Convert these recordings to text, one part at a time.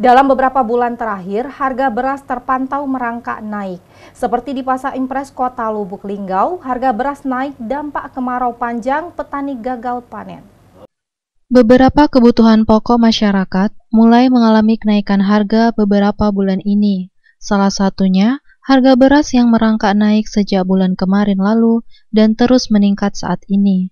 Dalam beberapa bulan terakhir, harga beras terpantau merangkak naik. Seperti di Pasar Impres Kota Lubuk Linggau, harga beras naik dampak kemarau panjang, petani gagal panen. Beberapa kebutuhan pokok masyarakat mulai mengalami kenaikan harga beberapa bulan ini. Salah satunya, harga beras yang merangkak naik sejak bulan kemarin lalu dan terus meningkat saat ini.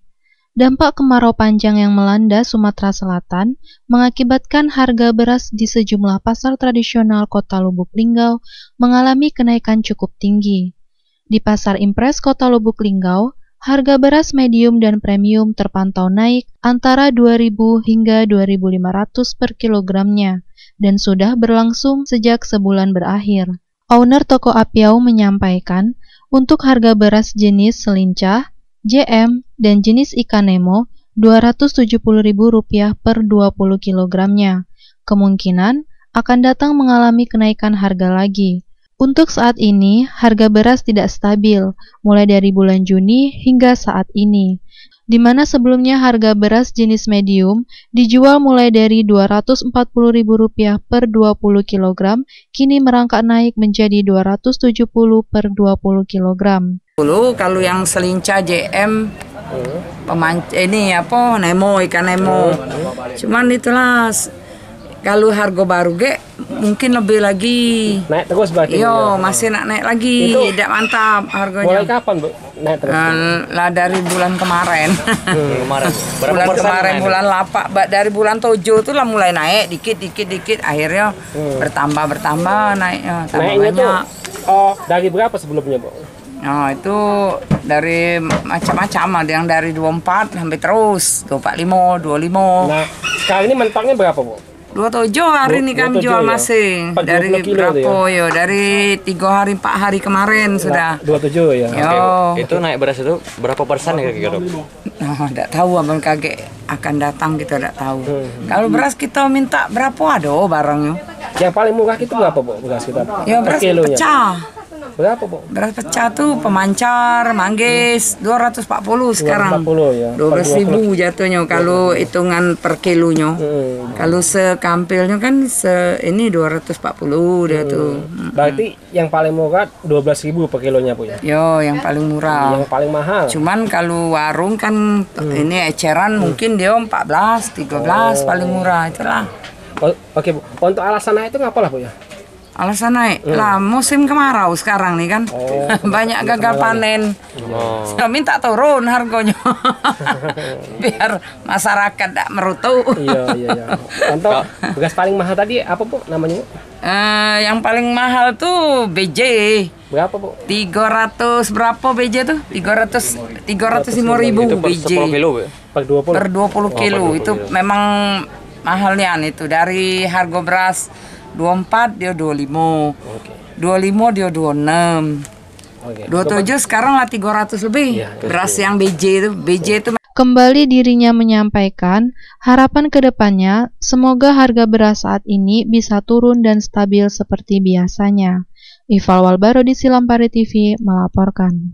Dampak kemarau panjang yang melanda Sumatera Selatan mengakibatkan harga beras di sejumlah pasar tradisional Kota Lubuk Linggau mengalami kenaikan cukup tinggi. Di Pasar Impres Kota Lubuk Linggau, harga beras medium dan premium terpantau naik antara 2.000 hingga 2.500 per kilogramnya dan sudah berlangsung sejak sebulan berakhir. Owner toko Apiau menyampaikan, untuk harga beras jenis selincah, JM, dan jenis ikan Nemo Rp270.000 per 20 kilogramnya. Kemungkinan akan datang mengalami kenaikan harga lagi. Untuk saat ini, harga beras tidak stabil, mulai dari bulan Juni hingga saat ini, di mana sebelumnya harga beras jenis medium dijual mulai dari Rp240.000 per 20 kg, kini merangkak naik menjadi Rp270 per 20 kg. Dulu kalau yang selincah JM Nemo, ikan Nemo. Cuman itulah kalau harga baru mungkin lebih lagi naik terus berarti. Iya, masih naik lagi. Tidak mantap harganya. Mulai kapan, Bu? Naik terus? Lah dari bulan kemarin. Bulan kemarin bulan 8, dari bulan 7 itu lah mulai naik dikit akhirnya bertambah naiknya tambah naiknya banyak. Dari berapa sebelumnya, Bu? Nah, itu dari macam-macam, ada yang dari 24 sampai terus 25, 25. Nah, sekarang ini mentoknya berapa, Bu? 27 hari ini kami jual masing. Dari berapa ya? Dari 3 hari 4 hari kemarin sudah. 27 ya. Oke, itu naik beras itu berapa persen ya kira-kira? Oh, enggak tahu abang kaget akan datang, kita enggak tahu. Kalau beras kita minta berapa ada barangnya? Yang paling murah itu berapa, Bu? Beras kita? Ya beras pecah. Berapa, Bu? Beras pecah tuh pemancar, manggis 240 sekarang. 240 ya. 12.000 jatuhnya kalau hitungan per kilonya. Kalau sekampilnya kan ini 240 dia tuh. Berarti yang paling murah 12.000 per kilonya, Bu ya? Yo, yang paling murah. Yang paling mahal. Cuman kalau warung kan ini eceran mungkin dia 14, 13 paling murah itulah. Oke, Bu. Untuk alasan naik itu ngapa lah, Bu ya? Alasan naik lah musim kemarau sekarang nih kan. Banyak gagal panen. Saya minta turun harganya biar masyarakat tidak merutu. Iya. Untuk beras paling mahal tadi apa, Bu, namanya, Bu? Yang paling mahal tuh BJ. Berapa, Bu? 300 berapa BJ tuh? 305.000 BJ. Per 20. Per 20 kilo itu memang mahalnya itu. Dari harga beras 24 dia 25, 25 dia 26, 27 sekarang lah 300 lebih. Beras yang BJ itu. Kembali dirinya menyampaikan, harapan kedepannya semoga harga beras saat ini bisa turun dan stabil seperti biasanya. Ifal Walbaro di Silampari TV melaporkan.